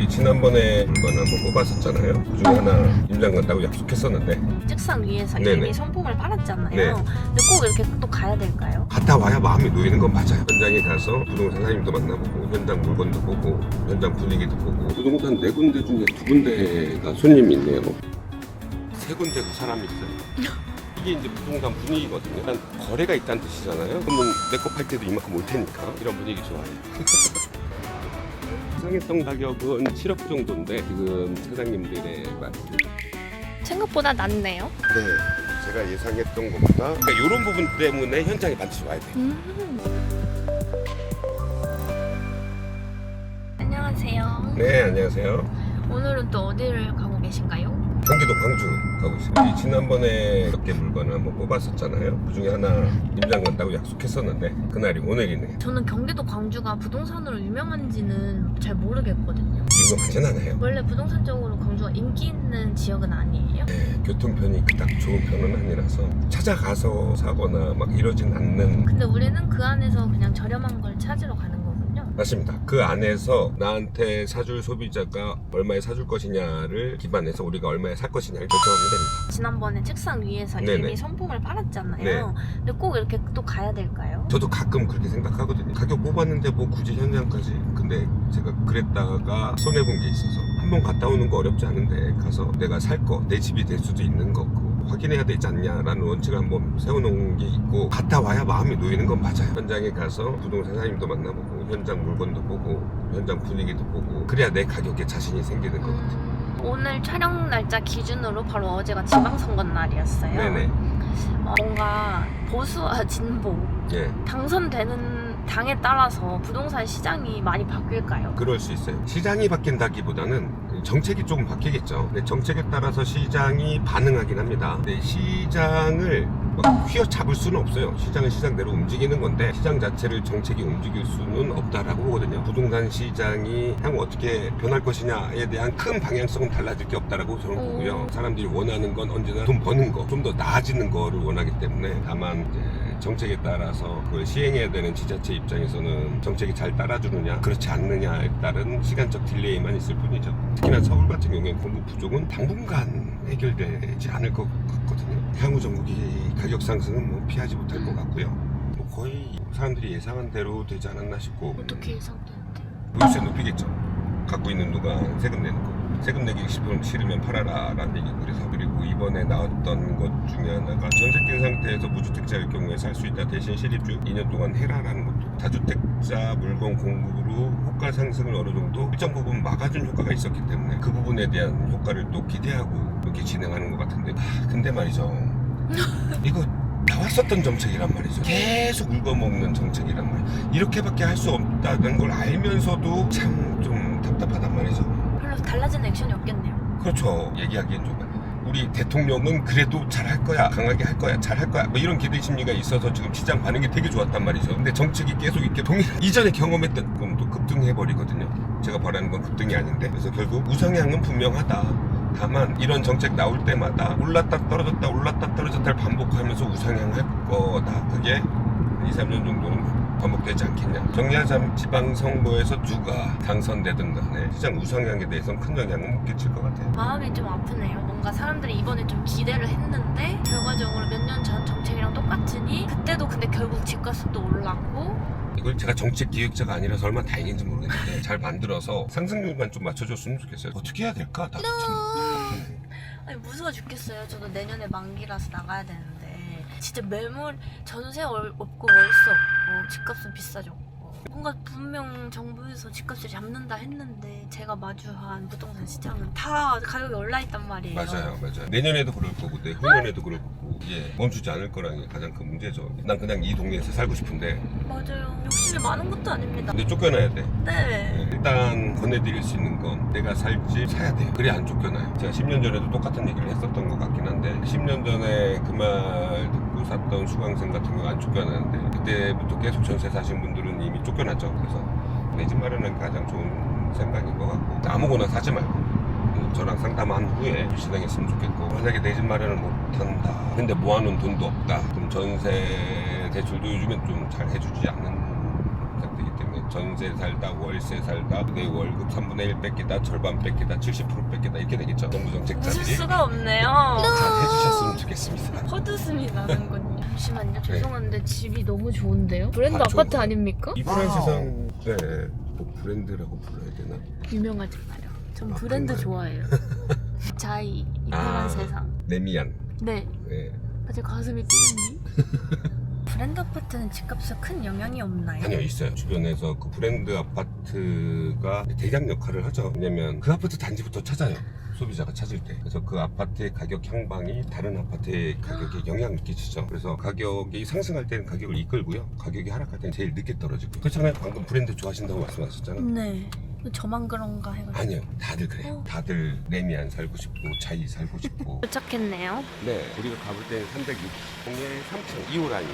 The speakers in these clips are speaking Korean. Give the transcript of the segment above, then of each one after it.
우리 지난번에 물건 한번 뽑았었잖아요. 그중에 하나 임장 간다고 약속했었는데 책상 위에서 네네. 이미 선풍을 팔았잖아요. 네. 근데 꼭 이렇게 또 가야 될까요? 갔다 와야 마음이 놓이는 건 맞아요. 현장에 가서 부동산 사장님도 만나보고 현장 물건도 보고 현장 분위기도 보고 부동산 4군데 중에 2군데가 손님이 있네요. 3군데도 사람이 있어요. 이게 이제 부동산 분위기거든요. 일단 거래가 있다는 뜻이잖아요. 그러면 내 거 팔 때도 이만큼 올 테니까 이런 분위기 좋아요. 예상했던 가격은 7억 정도인데 지금 사장님들의 말씀. 생각보다 낫네요. 네, 제가 예상했던 것보다 그러니까 이런 부분 때문에 현장에 반드시 와야 돼요. 안녕하세요. 네, 안녕하세요. 오늘은 또 어디를 가고 계신가요? 경기도 광주 가고 있습니다. 우리 지난번에 몇 개 물건을 한번 뽑았었잖아요. 그중에 하나 임장 간다고 약속했었는데 그날이 오늘이네요. 저는 경기도 광주가 부동산으로 유명한지는 잘 모르겠거든요. 유명하진 않아요. 원래 부동산적으로 광주가 인기 있는 지역은 아니에요? 네, 교통편이 그닥 좋은 편은 아니라서 찾아가서 사거나 막 이러진 않는. 근데 우리는 그 안에서 그냥 저렴한 걸 찾으러 가는 거군요. 맞습니다. 그 안에서 나한테 사줄 소비자가 얼마에 사줄 것이냐를 기반해서 우리가 얼마에 살 것이냐를 결정하면 됩니다. 지난번에 책상 위에서 네네. 이미 선풍을 팔았잖아요. 네. 근데 꼭 이렇게 또 가야 될까요? 저도 가끔 그렇게 생각하거든요. 가격 뽑았는데 뭐 굳이 현장까지. 근데 제가 그랬다가 손해본 게 있어서 한번 갔다 오는 거 어렵지 않은데 가서 내가 살 거, 내 집이 될 수도 있는 거고 확인해야 되지 않냐라는 원칙을 한번 세워놓은 게 있고 갔다 와야 마음이 놓이는 건 맞아요. 현장에 가서 부동산 사장님도 만나보고 현장 물건도 보고 현장 분위기도 보고 그래야 내 가격에 자신이 생기는 것 같아요. 오늘 촬영 날짜 기준으로 바로 어제가 지방선거 날이었어요. 네네. 뭔가 보수와 진보 예, 당선되는 당에 따라서 부동산 시장이 많이 바뀔까요? 그럴 수 있어요. 시장이 바뀐다기보다는 정책이 조금 바뀌겠죠. 근데 정책에 따라서 시장이 반응하긴 합니다. 근데 시장을 막 휘어잡을 수는 없어요. 시장은 시장대로 움직이는 건데 시장 자체를 정책이 움직일 수는 없다라고 보거든요. 부동산 시장이 향후 어떻게 변할 것이냐에 대한 큰 방향성은 달라질 게 없다라고 저는 보고요. 사람들이 원하는 건 언제나 돈 버는 거, 좀 더 나아지는 거를 원하기 때문에 다만 이제 정책에 따라서 그걸 시행해야 되는 지자체 입장에서는 정책이 잘 따라주느냐 그렇지 않느냐에 따른 시간적 딜레이만 있을 뿐이죠. 특히나 서울 같은 경우에 공급 부족은 당분간 해결되지 않을 것 같거든요. 향후 전국이 가격 상승은 뭐 피하지 못할 것 같고요. 뭐 거의 사람들이 예상한 대로 되지 않았나 싶고. 어떻게 예상되는데요? 월세 높이겠죠. 갖고 있는 누가 세금 내는 거. 세금 내기 싫으면 팔아라 라는 얘기고 그리고 이번에 나왔던 것 중에 하나가 전세 낀 상태에서 무주택자일 경우에 살 수 있다 대신 실입주 2년 동안 해라라는 것도 다주택자 물건 공급으로 호가 상승을 어느 정도 일정 부분 막아준 효과가 있었기 때문에 그 부분에 대한 효과를 또 기대하고 이렇게 진행하는 것 같은데 근데 말이죠 이거 나왔었던 정책이란 말이죠. 계속 울거먹는 정책이란 말이죠. 이렇게밖에 할 수 없다는 걸 알면서도 참 좀 답답하단 말이죠. 별로 달라지는 액션이 없겠네요. 그렇죠. 얘기하기엔 좀 우리 대통령은 그래도 잘할 거야, 강하게 할 거야, 잘할 거야 뭐 이런 기대 심리가 있어서 지금 시장 반응이 되게 좋았단 말이죠. 근데 정책이 계속 이렇게 이전에 경험했던 건 또 급등해버리거든요. 제가 바라는 건 급등이 아닌데 그래서 결국 우상향은 분명하다. 다만 이런 정책 나올 때마다 올랐다 떨어졌다 올랐다 떨어졌다를 반복하면서 우상향할 거다. 그게 2, 3년 정도는 반복되지 않겠냐. 정리하자면 지방선거에서 누가 당선되든 간에 시장 우상향에 대해서는 큰 영향은 못 끼칠 것 같아요. 마음이 좀 아프네요. 뭔가 사람들이 이번에 좀 기대를 했는데 결과적으로 몇 년 전 정책이랑 똑같으니 그때도 근데 결국 집값도 올랐고 이걸 제가 정책 기획자가 아니라서 얼마나 다행인지 모르겠는데 잘 만들어서 상승률만 좀 맞춰줬으면 좋겠어요. 어떻게 해야 될까? 나도 참. 아니 무서워 죽겠어요. 저도 내년에 만기라서 나가야 되는데 진짜 매물 전세 없고 월세 없고 집값은 비싸졌고 뭔가 분명 정부에서 집값을 잡는다 했는데 제가 마주한 부동산 시장은 다 가격이 올라있단 말이에요. 맞아요. 내년에도 그럴 거고 내후년에도 그럴 거고 이게 멈추지 않을 거라는 게 가장 큰 문제죠. 난 그냥 이 동네에서 살고 싶은데 맞아요. 욕심이 많은 것도 아닙니다. 근데 쫓겨나야 돼. 네. 일단 권해드릴 수 있는 건 내가 살 집 사야 돼요. 그래 안 쫓겨나요. 제가 10년 전에도 똑같은 얘기를 했었던 것 같긴 한데 10년 전에 그 말 듣고 샀던 수강생 같은 경우 안 쫓겨나는데 그때부터 계속 전세 사신 분들은 이미 쫓겨났죠. 그래서 내 집 마련은 가장 좋은 생각인 것 같고 아무거나 사지 말고 저랑 상담한 후에 진행했으면 좋겠고 만약에 내 집 마련을 못한다 근데 모아놓은 돈도 없다 그럼 전세 대출도 요즘엔 좀 잘 해주지 않는 상태이기 때문에 전세 살다, 월세 살다, 내 월급 3분의 1 뺏기다, 절반 뺏기다, 70% 뺏기다 이렇게 되겠죠. 정부 웃을 정책자들이 수가 없네요. 잘 해주셨으면 좋겠습니다. 헛웃음이 나는군요. 잠시만요. 죄송한데 집이 너무 좋은데요? 브랜드 아, 아파트 좋은 아닙니까? 이분한 세상 뭐 브랜드라고 불러야 되나? 유명하지 마요. 전 아, 브랜드 그런가요? 좋아해요. 자이 이편한 세상. 네미안. 네. 네. 아직 가슴이 뛰는니? 브랜드 아파트는 집값에 큰 영향이 없나요? 아니요, 있어요. 주변에서 그 브랜드 아파트가 대장 역할을 하죠. 왜냐면 그 아파트 단지부터 찾아요. 소비자가 찾을 때. 그래서 그 아파트의 가격 향방이 다른 아파트의 가격에 영향을 끼치죠. 그래서 가격이 상승할 때는 가격을 이끌고요. 가격이 하락할 때는 제일 늦게 떨어지고요. 그렇잖아요. 방금 브랜드 좋아하신다고 말씀하셨잖아요. 네. 저만 그런가 해가지고. 아니요, 다들 그래요. 다들 레미안 살고 싶고 자이 살고 싶고. 도착했네요. 네, 우리가 가볼 때는 360에 3층 2호 라인.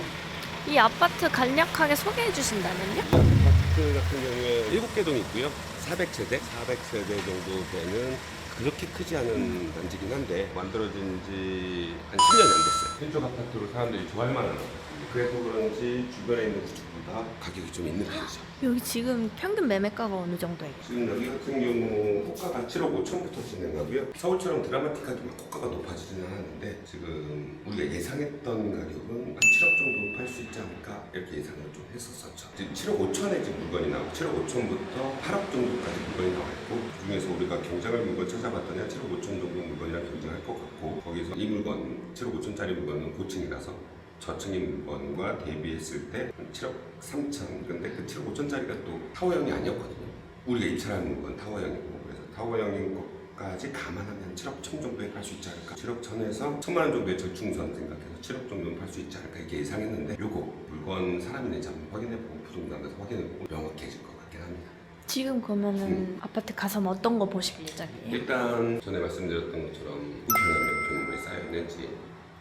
이 아파트 간략하게 소개해 주신다면요? 이 아파트 같은 경우에 7개 동이 있고요. 400세대? 400세대 정도 되는 그렇게 크지 않은 단지긴 한데 만들어진 지 한 10년이 안 됐어요. 신축 아파트로 사람들이 좋아할 만한 아파트. 그래서 그런지 주변에 있는 구축보다 가격이 좀 있는 편이죠. 여기 지금 평균 매매가가 어느 정도예요? 지금 여기 같은 경우 호가가 7억 5천부터 진행하고요. 서울처럼 드라마틱하게 막 호가가 높아지지는 않았는데 지금 우리가 예상했던 가격은 한 7억 정도 팔 수 있지 않을까 이렇게 예상을 좀 했었었죠. 지금 7억 5천에 지금 물건이 나오고 7억 5천부터 8억 정도까지 물건이 나와 있고 그중에서 우리가 경쟁할 물건 찾아봤더니 7억 5천 정도 물건이랑 경쟁할 것 같고 거기서 이 물건 7억 5천짜리 물건은 고층이라서 저층의 물건과 대비했을 때 7억 3천. 근데 그 7억 5천짜리가 또 타워형이 아니었거든요. 우리가 입찰하는 물건 타워형이고 그래서 타워형인 것까지 감안하면 7억 1천 정도에 팔 수 있지 않을까. 7억 1천에서 1천만 원 정도의 절충선 생각해서 7억 정도는 팔 수 있지 않을까 이렇게 예상했는데 요거 물건 사람이 있는지 한번 확인해보고 부동산에서 확인해보고 명확해질 것 같긴 합니다. 지금 그러면은 아파트 가서 어떤 거 보실 예정이에요? 일단 전에 말씀드렸던 것처럼 우편함에 우편물이 쌓여 있는지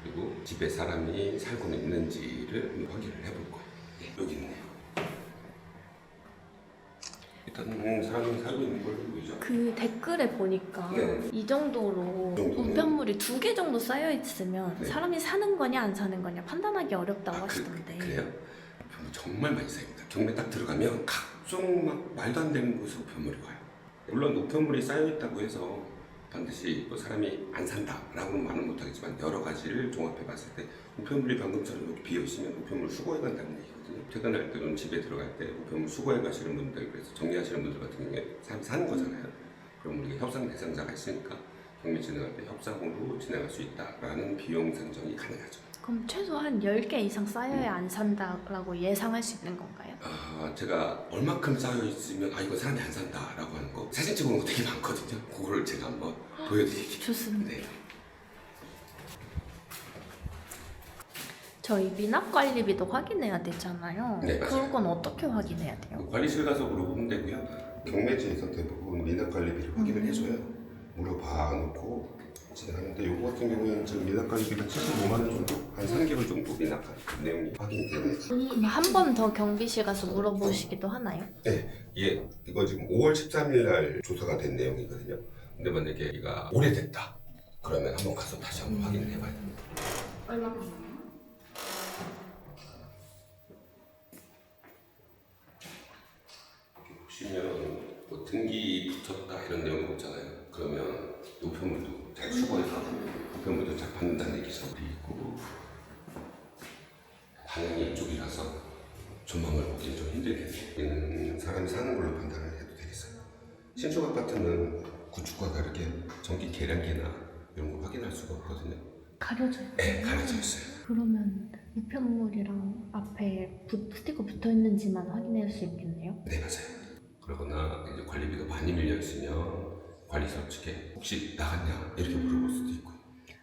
그리고 집에 사람이 살고 있는지를 확인을 해볼 거예요. 예, 여기 있네요. 일단 사람이 살고 있는 걸로 보이죠? 그 댓글에 보니까 네. 이 정도로 정도면? 우편물이 2개 정도 쌓여 있으면 네. 사람이 사는 거냐 안 사는 거냐 판단하기 어렵다고 아, 하시던데. 그래요? 우편물 정말 많이 쌓입니다. 경매 딱 들어가면 각종 막 말도 안 되는 곳에 우편물이 와요. 물론 우편물이 쌓여 있다고 해서 반드시 뭐 사람이 안 산다라고는 말은 못하겠지만 여러 가지를 종합해 봤을 때 우편물이 방금처럼 이렇게 비어 있으면 우편물 수거해 간다는 얘기거든요. 퇴근할 때는 집에 들어갈 때 우편물 수거해 가시는 분들 그래서 정리하시는 분들 같은 경우에 사람이 사는 거잖아요. 그럼 우리가 협상 대상자가 있으니까 경매 진행할 때 협상으로 진행할 수 있다라는 비용 산정이 가능하죠. 그럼 최소한 10개 이상 쌓여야 안 산다라고 예상할 수 있는 건가요? 제가 얼마큼 쌓여 있으면 이거 사람이 안 산다라고 하는 거 사진 찍어놓은 거 되게 많거든요. 그거를 제가 한번 보여드릴게요. 좋습니다. 네. 저희 미납관리비도 확인해야 되잖아요. 네, 맞아요. 그건 어떻게 확인해야 돼요? 관리실 가서 물어보면 되고요. 경매지에서 대부분 미납관리비를 확인을 해줘요. 물어봐 놓고 진행하는데 요거 같은 경우에는 지금 미납관리비가 75만 원 정도? 한 3개월 정도 미납관 내용이 확인되는. 한 번 더 경비실 가서 물어보시기도 하나요? 네, 이거 지금 5월 13일 날 조사가 된 내용이거든요. 근데 만약에 이가 오래됐다 그러면 한번 가서 다시 한번 확인을 해봐야 됩니다. 얼마? 보시면 뭐 등기 붙였다 이런 내용이 없잖아요. 그러면 우편물도 잘 수거해서 우편물도 잘 받는다는 얘기죠. 그리고 방향이 이쪽이라서 전망을 보기는 좀 힘들겠네요. 여기는 사람이 사는 걸로 판단을 해도 되겠어요. 신축 아파트는 구축과 다르게 전기 계량기나 이런 거 확인할 수가 없거든요. 가려져요? 네, 가려져 있어요. 그러면 우편물이랑 앞에 스티커 붙어 있는지만 확인할 수 있겠네요? 네, 맞아요. 그러거나 이제 관리비가 많이 밀려 있으면 관리사 측에 혹시 나갔냐 이렇게 물어볼 수도 있고요.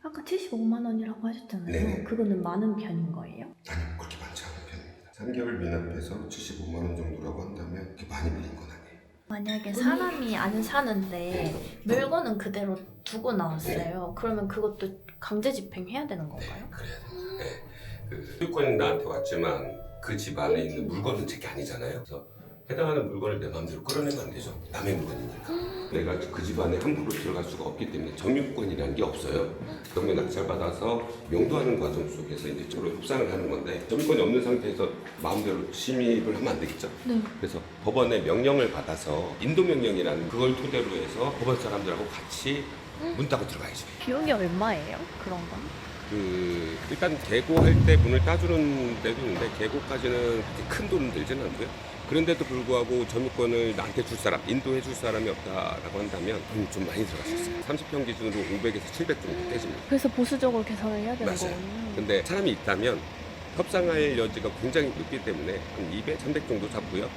아까 75만 원이라고 하셨잖아요. 네네. 그거는 많은 편인 거예요? 아니요, 그렇게 많지 않은 편입니다. 3개월 미납해서 75만 원 정도라고 한다면 그렇게 많이 밀린 건 아니에요. 만약에 사람이 안 사는데 물건은 그대로 두고 나왔어요. 그러면 그것도 강제 집행해야 되는 건가요? 네, 그래야 돼요. 네. 그 소유권이 나한테 왔지만 그 집 안에 있는 물건은 제게 아니잖아요. 그래서 해당하는 물건을 내 마음대로 끌어내면 안 되죠. 남의 물건이니까. 내가 그 집안에 함부로 들어갈 수가 없기 때문에 점유권이라는 게 없어요. 경매 낙찰받아서 명도하는 과정 속에서 이제 저로 협상을 하는 건데 점유권이 없는 상태에서 마음대로 침입을 하면 안 되겠죠. 네. 그래서 법원의 명령을 받아서 인도명령이라는 그걸 토대로 해서 법원 사람들하고 같이 문 따고 들어가야지. 비용이 얼마예요? 그런 건? 일단 개고할 때 문을 따주는 데도 있는데 개고까지는 그렇게 큰 돈은 들지는 않고요. 그런데도 불구하고 점유권을 나한테 줄 사람, 인도해 줄 사람이 없다라고 한다면 돈이 좀 많이 들어갈 수 있어요. 30평 기준으로 500에서 700 정도 떼집니다. 그래서 보수적으로 계산을 해야 되는 맞아요. 거군요. 근데 사람이 있다면 협상할 여지가 굉장히 높기 때문에 한 200, 300 정도 잡고요.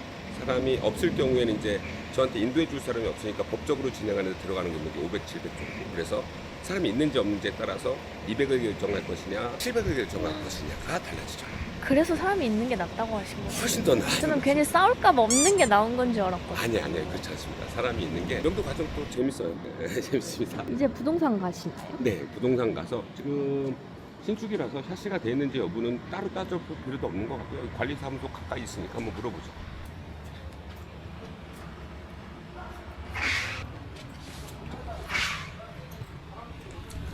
사람이 없을 경우에는 이제 저한테 인도해 줄 사람이 없으니까 법적으로 진행하는 데 들어가는 금액이 500, 700 정도. 그래서 사람이 있는지 없는지에 따라서 200을 결정할 것이냐, 700을 결정할 것이냐가 달라지죠. 그래서 사람이 있는 게 낫다고 하신 거예요? 훨씬 더 나아요. 저는 괜히 싸울까 봐 없는 게 나은 건 줄 알았거든요. 아니 그렇지 않습니다. 사람이 있는 게 명도 과정도 재밌어요. 네, 재밌습니다. 이제 부동산 가시나요? 네, 부동산 가서 지금 신축이라서 샤시가 돼 있는지 여부는 따로 따져볼 필요도 없는 것 같고요. 관리사무소 가까이 있으니까 한번 물어보죠.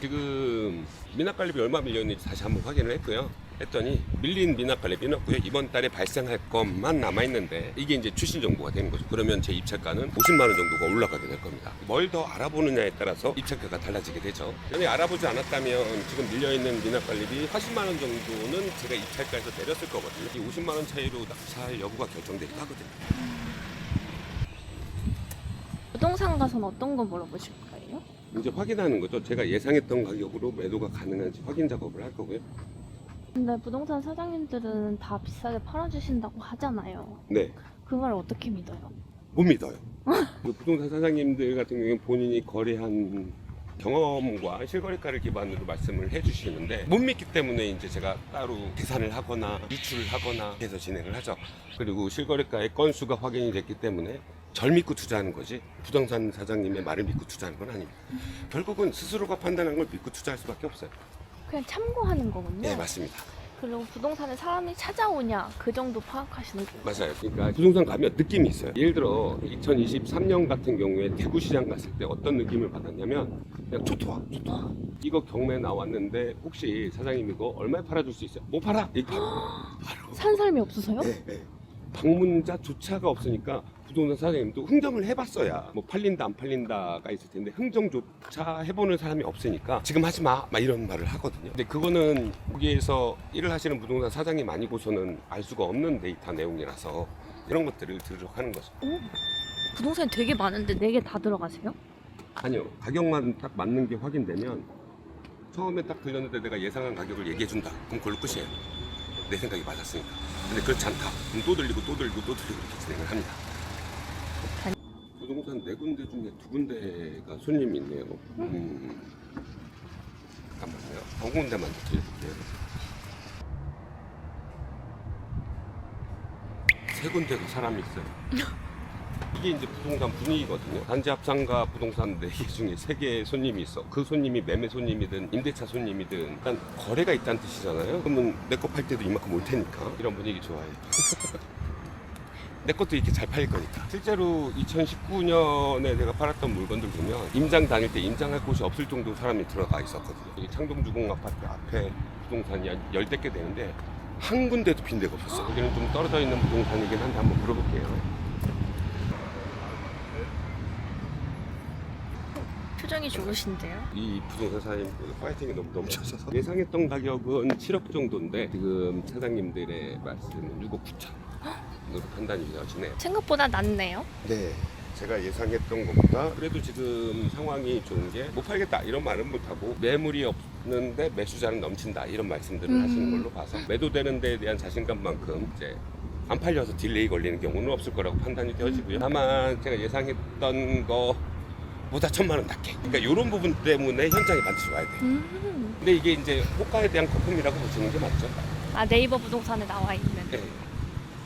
지금 미납관리비 얼마 밀렸는지 다시 한번 확인을 했고요. 했더니 밀린 미납관리비는 없고요. 이번 달에 발생할 것만 남아있는데 이게 이제 출신 정보가 되는 거죠. 그러면 제 입찰가는 50만 원 정도가 올라가게 될 겁니다. 뭘 더 알아보느냐에 따라서 입찰가가 달라지게 되죠. 만약에 알아보지 않았다면 지금 밀려있는 미납관리비 80만 원 정도는 제가 입찰가에서 내렸을 거거든요. 이 50만 원 차이로 낙찰 여부가 결정되기도 하거든요. 부동산 가서는 어떤 거 물어보실 거예요? 이제 확인하는 거죠. 제가 예상했던 가격으로 매도가 가능한지 확인 작업을 할 거고요. 근데 부동산 사장님들은 다 비싸게 팔아주신다고 하잖아요. 네. 그걸 어떻게 믿어요? 못 믿어요. 그 부동산 사장님들 같은 경우는 본인이 거래한 경험과 실거래가를 기반으로 말씀을 해주시는데 못 믿기 때문에 이제 제가 따로 계산을 하거나 유출을 하거나 해서 진행을 하죠. 그리고 실거래가의 건수가 확인이 됐기 때문에 절 믿고 투자하는 거지 부동산 사장님의 말을 믿고 투자하는 건 아닙니다. 결국은 스스로가 판단한 걸 믿고 투자할 수밖에 없어요. 그냥 참고하는 거군요. 네, 맞습니다. 그리고 부동산에 사람이 찾아오냐 그 정도 파악하시는 거예요. 맞아요. 그러니까 부동산 가면 느낌이 있어요. 예를 들어 2023년 같은 경우에 대구시장 갔을 때 어떤 느낌을 받았냐면 그냥 초토화. 이거 경매 나왔는데 혹시 사장님 이거 얼마에 팔아줄 수 있어요? 못 팔아. 이게 바로. 산 사람이 없어서요? 네. 방문자조차가 없으니까 부동산 사장님도 흥정을 해봤어야 뭐 팔린다 안 팔린다가 있을 텐데 흥정조차 해보는 사람이 없으니까 지금 하지 막 이런 말을 하거든요. 근데 그거는 거기에서 일을 하시는 부동산 사장님 아니고서는 알 수가 없는 데이터 내용이라서 이런 것들을 들으려고 하는 거죠. 부동산이 되게 많은데 4개 다 들어가세요? 아니요, 가격만 딱 맞는 게 확인되면 처음에 딱 들렸는데 내가 예상한 가격을 얘기해준다. 그럼 그걸로 끝이에요. 내 생각이 맞았으니까. 근데 그렇지 않다. 그럼 또 들리고 이렇게 진행을 합니다. 부동산 4군데 중에 2군데가 손님이 있네요. 잠깐만요. 한 군데만 더 드려볼게요. 3군데가 사람이 있어요. 이게 이제 부동산 분위기거든요. 단지 합상가 부동산 4개 중에 3개의 손님이 있어. 그 손님이 매매 손님이든 임대차 손님이든 일단 거래가 있다는 뜻이잖아요. 그러면 내 거 팔 때도 이만큼 올 테니까 이런 분위기 좋아해요. 내 것도 이렇게 잘 팔릴 거니까. 실제로 2019년에 내가 팔았던 물건들 보면 임장 다닐 때 임장할 곳이 없을 정도로 사람이 들어가 있었거든요. 여기 창동주공 아파트 앞에 부동산이 10대 개 되는데 한 군데도 빈 데가 없었어요. 여기는 좀 떨어져 있는 부동산이긴 한데 한번 물어볼게요. 표정이 좋으신데요? 이 부동산 사장님 파이팅이 너무 넘쳐서 예상했던 가격은 7억 정도인데 지금 사장님들의 말씀은 6억 9천으로 판단이 되어지네요. 생각보다 낫네요. 네, 제가 예상했던 것보다 그래도 지금 상황이 좋은 게 못 팔겠다 이런 말은 못하고 매물이 없는데 매수자는 넘친다 이런 말씀들을 하시는 걸로 봐서 매도되는 데에 대한 자신감만큼 이제 안 팔려서 딜레이 걸리는 경우는 없을 거라고 판단이 되어지고요. 다만 제가 예상했던 거 보다 1,000만 원 낮게. 그러니까 이런 부분 때문에 현장에 반드시 와야 돼요. 근데 이게 이제 호가에 대한 거품이라고 보시는 게 맞죠? 아, 네이버 부동산에 나와 있는. 네.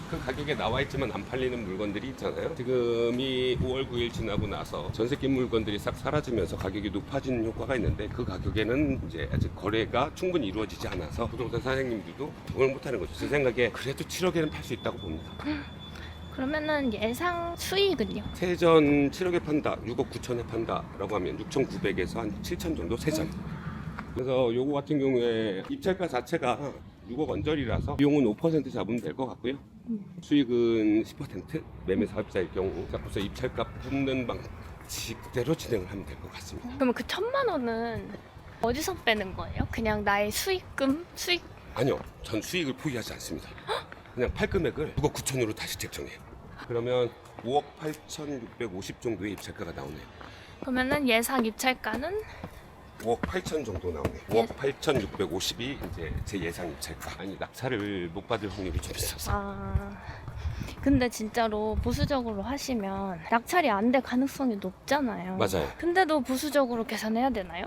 그 가격에 나와 있지만 안 팔리는 물건들이 있잖아요. 지금이 5월 9일 지나고 나서 전세 낀 물건들이 싹 사라지면서 가격이 높아지는 효과가 있는데 그 가격에는 이제 아직 거래가 충분히 이루어지지 않아서 부동산 사장님들도 돈을 못 하는 거죠. 제 생각에 그래도 7억에는 팔 수 있다고 봅니다. 그러면은 예상 수익은요? 세전 7억에 판다, 6억 9천에 판다라고 하면 6,900에서 한 7천 정도 세전. 그래서 요거 같은 경우에 입찰가 자체가 6억 언저리라서 비용은 5% 잡으면 될 것 같고요. 수익은 10%, 매매 사업자의 경우 그래서 입찰가 붙는 방식대로 진행을 하면 될 것 같습니다. 그러면 그 1,000만 원은 어디서 빼는 거예요? 그냥 나의 수익금? 수익? 아니요, 전 수익을 포기하지 않습니다. 그냥 팔 금액을 6억 9천으로 다시 책정해요. 그러면 5억 8,650 정도의 입찰가가 나오네요. 그러면은 예상 입찰가는 5억 8천 정도 나오네요. 5억 8,650이 이제 제 예상 입찰가. 아니, 낙찰을 못 받을 확률이 좀 있어서. 근데 진짜로 보수적으로 하시면 낙찰이 안 될 가능성이 높잖아요. 맞아요. 근데도 보수적으로 계산해야 되나요?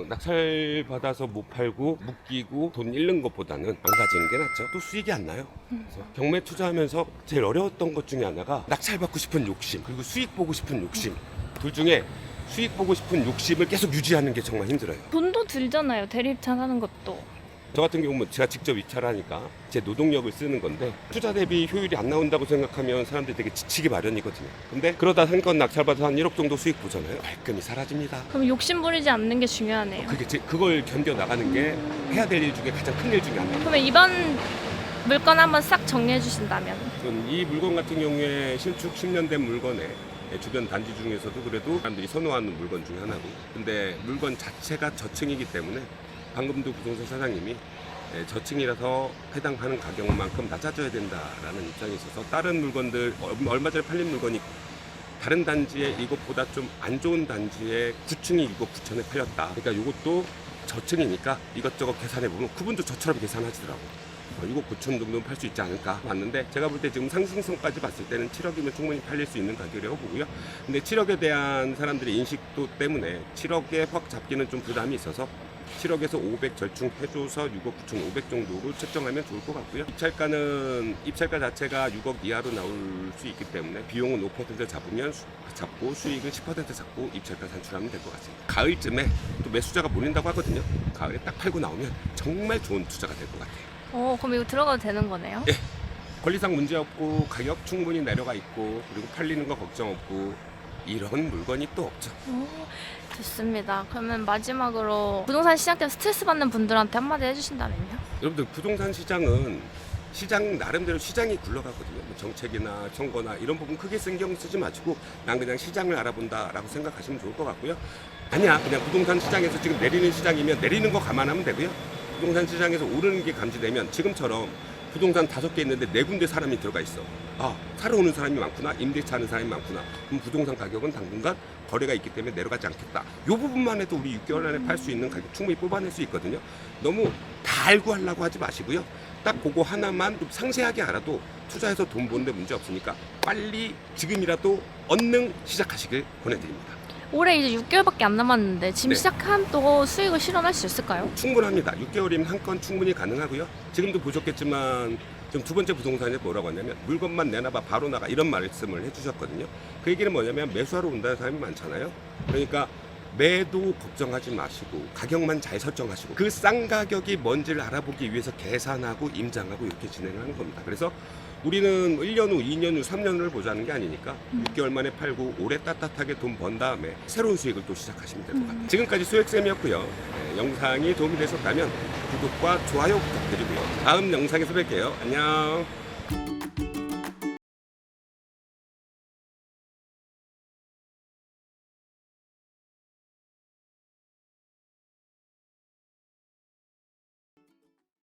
낙찰 받아서 못 팔고 묶이고 돈 잃는 것보다는 망가지는 게 낫죠. 또 수익이 안 나요. 그래서 경매 투자하면서 제일 어려웠던 것 중에 하나가 낙찰 받고 싶은 욕심 그리고 수익 보고 싶은 욕심. 둘 중에 수익 보고 싶은 욕심을 계속 유지하는 게 정말 힘들어요. 돈도 들잖아요. 대리입찰 하는 것도. 저 같은 경우는 제가 직접 입찰하니까 제 노동력을 쓰는 건데 투자 대비 효율이 안 나온다고 생각하면 사람들이 되게 지치기 마련이거든요. 근데 그러다 한 건 낙찰받아서 한 1억 정도 수익 보잖아요. 말끔히 사라집니다. 그럼 욕심 부리지 않는 게 중요하네요. 그걸 견뎌 나가는 게 해야 될 일 중에 가장 큰 일 중에 하나예요. 그러면 이번 물건 한번 싹 정리해 주신다면? 이 물건 같은 경우에 신축 10년 된 물건에 주변 단지 중에서도 그래도 사람들이 선호하는 물건 중에 하나고, 근데 물건 자체가 저층이기 때문에 방금도 부동산 사장님이 저층이라서 해당하는 가격만큼 낮아져야 된다라는 입장이 있어서 다른 물건들 얼마 전에 팔린 물건이 다른 단지에 이것보다 좀 안 좋은 단지에 9층이 6억 9천에 팔렸다. 그러니까 이것도 저층이니까 이것저것 계산해보면 그분도 저처럼 계산하시더라고요. 6억 9천 정도는 팔 수 있지 않을까 봤는데 제가 볼 때 지금 상승성까지 봤을 때는 7억이면 충분히 팔릴 수 있는 가격이라고 보고요. 근데 7억에 대한 사람들의 인식도 때문에 7억에 확 잡기는 좀 부담이 있어서 7억에서 500 절충해줘서 6억 9천 5백 정도로 책정하면 좋을 것 같고요. 입찰가 자체가 6억 이하로 나올 수 있기 때문에 비용은 5% 잡고 수익은 10% 잡고 입찰가 산출하면 될 것 같습니다. 가을쯤에 또 매수자가 몰린다고 하거든요. 가을에 딱 팔고 나오면 정말 좋은 투자가 될 것 같아요. 그럼 이거 들어가도 되는 거네요? 예. 권리상 문제 없고 가격 충분히 내려가 있고 그리고 팔리는 거 걱정 없고 이런 물건이 또 없죠. 좋습니다. 그러면 마지막으로 부동산 시장 때문에 스트레스 받는 분들한테 한마디 해주신다면요? 여러분들 부동산 시장은 시장 나름대로 시장이 굴러가거든요. 뭐 정책이나 선거나 이런 부분 크게 신경 쓰지 마시고 난 그냥 시장을 알아본다라고 생각하시면 좋을 것 같고요. 아니야, 그냥 부동산 시장에서 지금 내리는 시장이면 내리는 거 감안하면 되고요. 부동산 시장에서 오르는 게 감지되면 지금처럼 부동산 5개 있는데 4군데 사람이 들어가 있어. 사러 오는 사람이 많구나, 임대차 하는 사람이 많구나. 그럼 부동산 가격은 당분간 거래가 있기 때문에 내려가지 않겠다. 이 부분만 해도 우리 6개월 안에 팔 수 있는 가격 충분히 뽑아낼 수 있거든요. 너무 다 알고 하려고 하지 마시고요. 딱 그거 하나만 좀 상세하게 알아도 투자해서 돈 버는데 문제 없으니까 빨리 지금이라도 얼른 시작하시길 권해드립니다. 올해 이제 6개월밖에 안 남았는데 지금 네. 시작하면 또 수익을 실현할 수 있을까요? 충분합니다. 6개월이면 한 건 충분히 가능하고요. 지금도 보셨겠지만 지금 두 번째 부동산에 뭐라고 하냐면 물건만 내놔봐 바로 나가 이런 말씀을 해주셨거든요. 그 얘기는 뭐냐면 매수하러 온다는 사람이 많잖아요. 그러니까 매도 걱정하지 마시고 가격만 잘 설정하시고 그 싼 가격이 뭔지를 알아보기 위해서 계산하고 임장하고 이렇게 진행을 하는 겁니다. 그래서 우리는 1년 후, 2년 후, 3년을 보자는 게 아니니까 6개월 만에 팔고 올해 따뜻하게 돈 번 다음에 새로운 수익을 또 시작하시면 될 것 같아요. 지금까지 소액쌤이었고요. 영상이 도움이 되셨다면 구독과 좋아요 부탁드리고요. 다음 영상에서 뵐게요. 안녕.